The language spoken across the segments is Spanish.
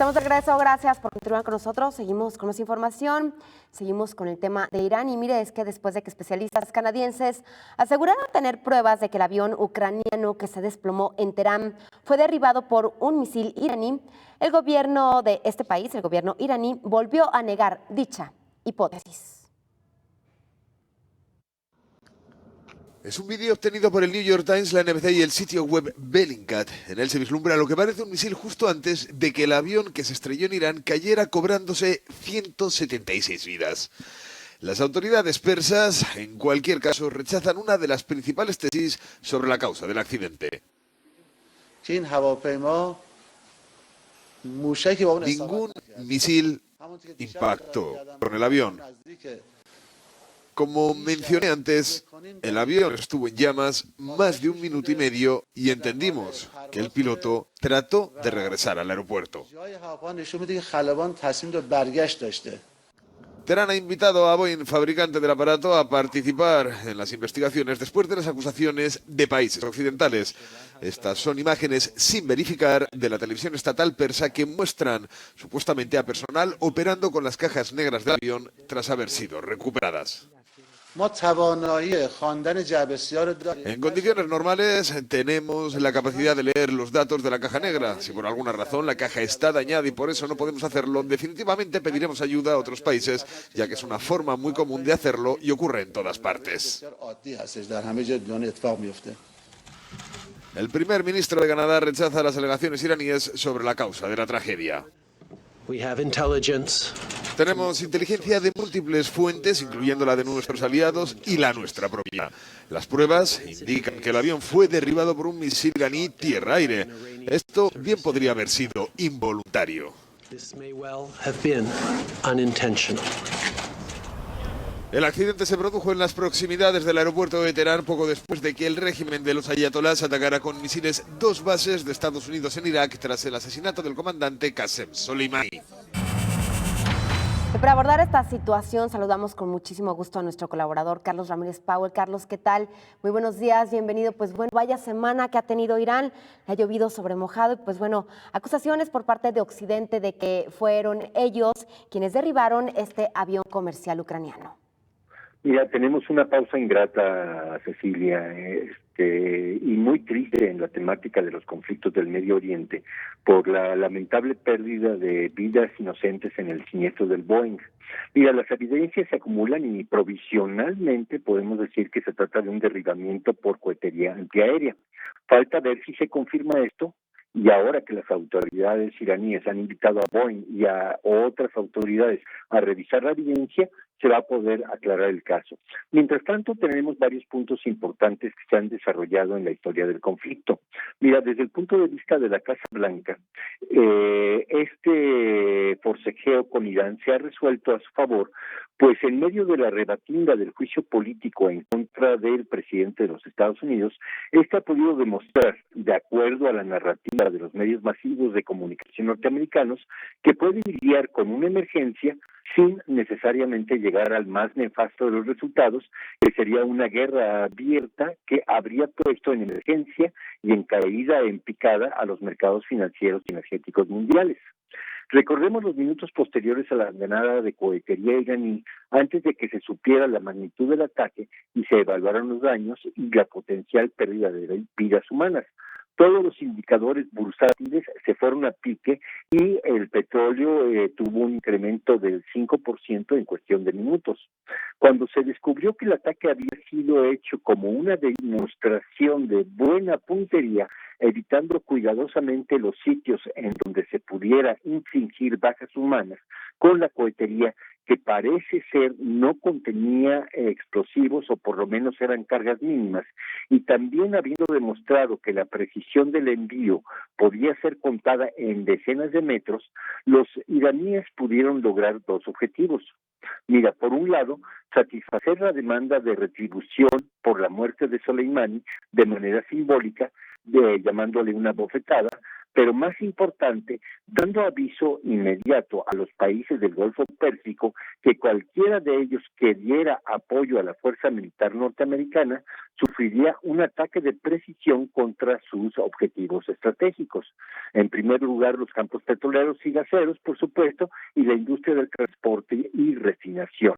Estamos de regreso, gracias por continuar con nosotros. Seguimos con más información, seguimos con el tema de Irán y mire, es que después de que especialistas canadienses aseguraron tener pruebas de que el avión ucraniano que se desplomó en Teherán fue derribado por un misil iraní, el gobierno de este país, el gobierno iraní, volvió a negar dicha hipótesis. Es un vídeo obtenido por el New York Times, la NBC y el sitio web Bellingcat. En él se vislumbra lo que parece un misil justo antes de que el avión que se estrelló en Irán cayera cobrándose 176 vidas. Las autoridades persas, en cualquier caso, rechazan una de las principales tesis sobre la causa del accidente. Ningún misil impactó con el avión. Como mencioné antes, el avión estuvo en llamas más de 1 minuto y medio y entendimos que el piloto trató de regresar al aeropuerto. Teherán ha invitado a Boeing, fabricante del aparato, a participar en las investigaciones después de las acusaciones de países occidentales. Estas son imágenes sin verificar de la televisión estatal persa que muestran supuestamente a personal operando con las cajas negras del avión tras haber sido recuperadas. En condiciones normales tenemos la capacidad de leer los datos de la caja negra. Si por alguna razón la caja está dañada y por eso no podemos hacerlo, definitivamente pediremos ayuda a otros países, ya que es una forma muy común de hacerlo y ocurre en todas partes. El primer ministro de Canadá rechaza las alegaciones iraníes sobre la causa de la tragedia. Tenemos inteligencia de múltiples fuentes, incluyendo la de nuestros aliados y la nuestra propia. Las pruebas indican que el avión fue derribado por un misil iraní tierra-aire. Esto bien podría haber sido involuntario. El accidente se produjo en las proximidades del aeropuerto de Teherán poco después de que el régimen de los ayatolás atacara con misiles 2 bases de Estados Unidos en Irak tras el asesinato del comandante Qasem Soleimani. Para abordar esta situación saludamos con muchísimo gusto a nuestro colaborador Carlos Ramírez Powell. Carlos, ¿qué tal? Muy buenos días, bienvenido. Pues bueno, vaya semana que ha tenido Irán, ha llovido sobre mojado y pues bueno, acusaciones por parte de Occidente de que fueron ellos quienes derribaron este avión comercial ucraniano. Mira, tenemos una pausa ingrata, Cecilia, y muy triste en la temática de los conflictos del Medio Oriente por la lamentable pérdida de vidas inocentes en el siniestro del Boeing. Mira, las evidencias se acumulan y provisionalmente podemos decir que se trata de un derribamiento por cohetería antiaérea. Falta ver si se confirma esto. Y ahora que las autoridades iraníes han invitado a Boeing y a otras autoridades a revisar la evidencia, se va a poder aclarar el caso. Mientras tanto, tenemos varios puntos importantes que se han desarrollado en la historia del conflicto. Mira, desde el punto de vista de la Casa Blanca, este forcejeo con Irán se ha resuelto a su favor, pues en medio de la rebatida del juicio político en contra del presidente de los Estados Unidos, este ha podido demostrar, de acuerdo a la narrativa de los medios masivos de comunicación norteamericanos, que puede lidiar con una emergencia sin necesariamente llegar al más nefasto de los resultados, que sería una guerra abierta que habría puesto en emergencia y en caída en picada a los mercados financieros y energéticos mundiales. Recordemos los minutos posteriores a la andanada de cohetería iraní, antes de que se supiera la magnitud del ataque y se evaluaran los daños y la potencial pérdida de vidas humanas. Todos los indicadores bursátiles se fueron a pique y el petróleo tuvo un incremento del 5% en cuestión de minutos. Cuando se descubrió que el ataque había sido hecho como una demostración de buena puntería, evitando cuidadosamente los sitios en donde se pudiera infligir bajas humanas, con la cohetería que parece ser no contenía explosivos o por lo menos eran cargas mínimas, y también habiendo demostrado que la precisión del envío podía ser contada en decenas de metros, los iraníes pudieron lograr 2 objetivos. Mira, por un lado, satisfacer la demanda de retribución por la muerte de Soleimani de manera simbólica, llamándole una bofetada, pero más importante, dando aviso inmediato a los países del Golfo Pérsico que cualquiera de ellos que diera apoyo a la fuerza militar norteamericana sufriría un ataque de precisión contra sus objetivos estratégicos. En primer lugar, los campos petroleros y gaseros, por supuesto, y la industria del transporte y refinación,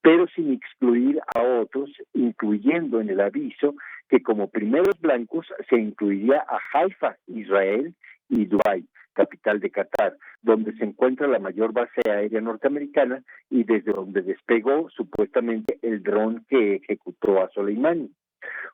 pero sin excluir a otros, incluyendo en el aviso que como primeros blancos se incluiría a Haifa, Israel, y Dubái, capital de Qatar, donde se encuentra la mayor base aérea norteamericana y desde donde despegó supuestamente el dron que ejecutó a Soleimani.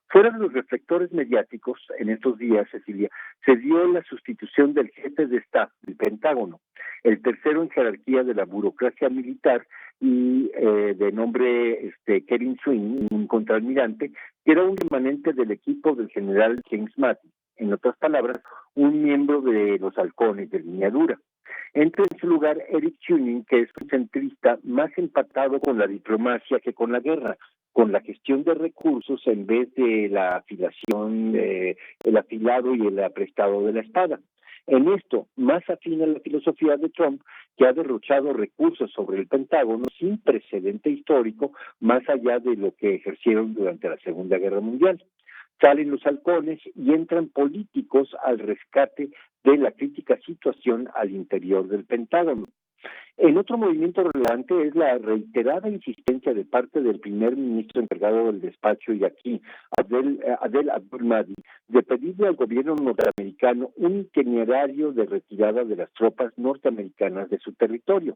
Fuera de los reflectores mediáticos, en estos días, Cecilia, se dio la sustitución del jefe de Estado del Pentágono, el tercero en jerarquía de la burocracia militar y de nombre Kevin Swing, un contraalmirante, que era un remanente del equipo del general James Mattis, en otras palabras, un miembro de los halcones de línea dura. Entra en su lugar Eric Tuning, que es un centrista más empatado con la diplomacia que con la guerra, con la gestión de recursos en vez de la afilación, el afilado y el aprestado de la espada. En esto, más afín a la filosofía de Trump, que ha derrochado recursos sobre el Pentágono sin precedente histórico, más allá de lo que ejercieron durante la Segunda Guerra Mundial. Salen los halcones y entran políticos al rescate de la crítica situación al interior del Pentágono. El otro movimiento relevante es la reiterada insistencia de parte del primer ministro encargado del despacho iraquí, Adel Abdul-Mahdi, de pedirle al gobierno norteamericano un itinerario de retirada de las tropas norteamericanas de su territorio.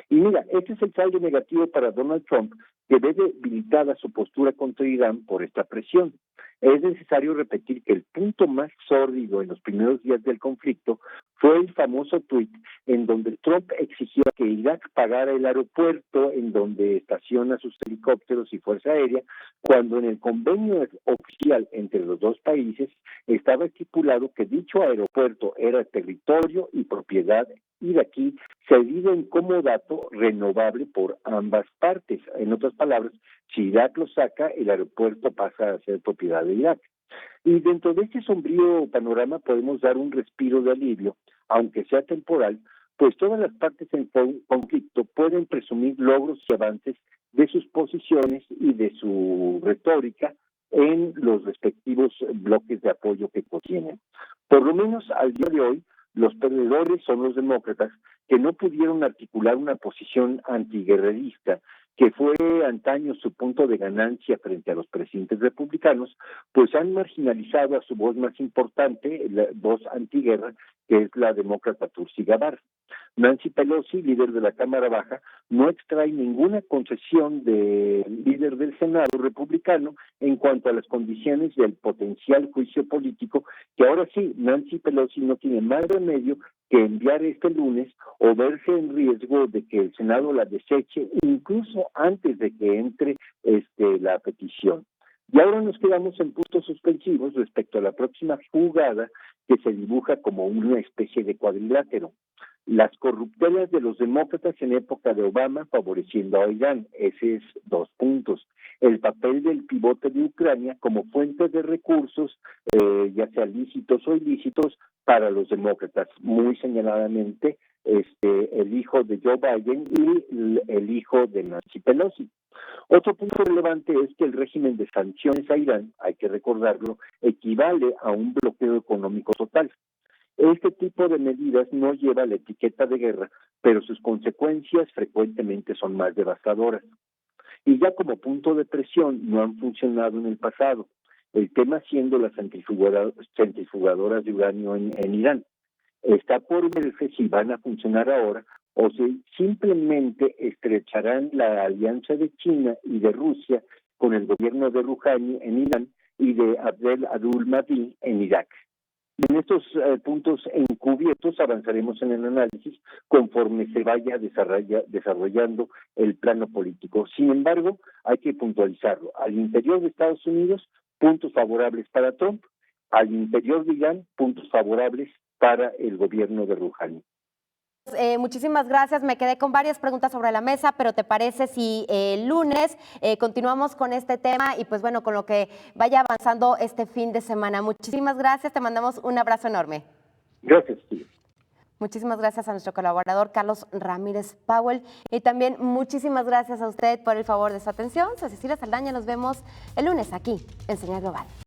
Y mira, este es el saldo negativo para Donald Trump, que ve debilitada su postura contra Irán por esta presión. Es necesario repetir que el punto más sórdido en los primeros días del conflicto fue el famoso tuit en donde Trump exigió que Irak pagara el aeropuerto en donde estaciona sus helicópteros y fuerza aérea, cuando en el convenio oficial entre los dos países estaba estipulado que dicho aeropuerto era territorio y propiedad iraquí cedido en comodato renovable por ambas partes. En otras palabras, si Irak lo saca, el aeropuerto pasa a ser propiedad de Irak. Y dentro de este sombrío panorama podemos dar un respiro de alivio, aunque sea temporal, pues todas las partes en conflicto pueden presumir logros y avances de sus posiciones y de su retórica en los respectivos bloques de apoyo que contienen. Por lo menos al día de hoy, los perdedores son los demócratas, que no pudieron articular una posición antiguerrerista, que fue antaño su punto de ganancia frente a los presidentes republicanos, pues han marginalizado a su voz más importante, la voz antiguerra, que es la demócrata Tulsi Gabbard. Nancy Pelosi, líder de la Cámara Baja, no extrae ninguna concesión del líder del Senado republicano en cuanto a las condiciones del potencial juicio político, que ahora sí, Nancy Pelosi no tiene más remedio que enviar este lunes o verse en riesgo de que el Senado la deseche incluso antes de que entre la petición. Y ahora nos quedamos en puntos suspensivos respecto a la próxima jugada que se dibuja como una especie de cuadrilátero. Las corruptelas de los demócratas en época de Obama favoreciendo a Irán, ese es 2 puntos. El papel del pivote de Ucrania como fuente de recursos, ya sea lícitos o ilícitos, para los demócratas, muy señaladamente el hijo de Joe Biden y el hijo de Nancy Pelosi. Otro punto relevante es que el régimen de sanciones a Irán, hay que recordarlo, equivale a un bloqueo económico total. Este tipo de medidas no lleva la etiqueta de guerra, pero sus consecuencias frecuentemente son más devastadoras. Y ya como punto de presión no han funcionado en el pasado, el tema siendo las centrifugadoras de uranio en Irán. Está por verse si van a funcionar ahora o si simplemente estrecharán la alianza de China y de Rusia con el gobierno de Rouhani en Irán y de Abdel Abdul-Mahdi en Irak. En estos puntos encubiertos avanzaremos en el análisis conforme se vaya desarrollando el plano político. Sin embargo, hay que puntualizarlo. Al interior de Estados Unidos, puntos favorables para Trump. Al interior de Irán, puntos favorables para el gobierno de Rouhani. Muchísimas gracias. Me quedé con varias preguntas sobre la mesa, pero ¿te parece si el lunes continuamos con este tema y pues bueno, con lo que vaya avanzando este fin de semana? Muchísimas gracias, te mandamos un abrazo enorme. Gracias, Steve. Muchísimas gracias a nuestro colaborador Carlos Ramírez Powell y también muchísimas gracias a usted por el favor de su atención. Soy Cecilia Saldaña, nos vemos el lunes aquí en Señal Global.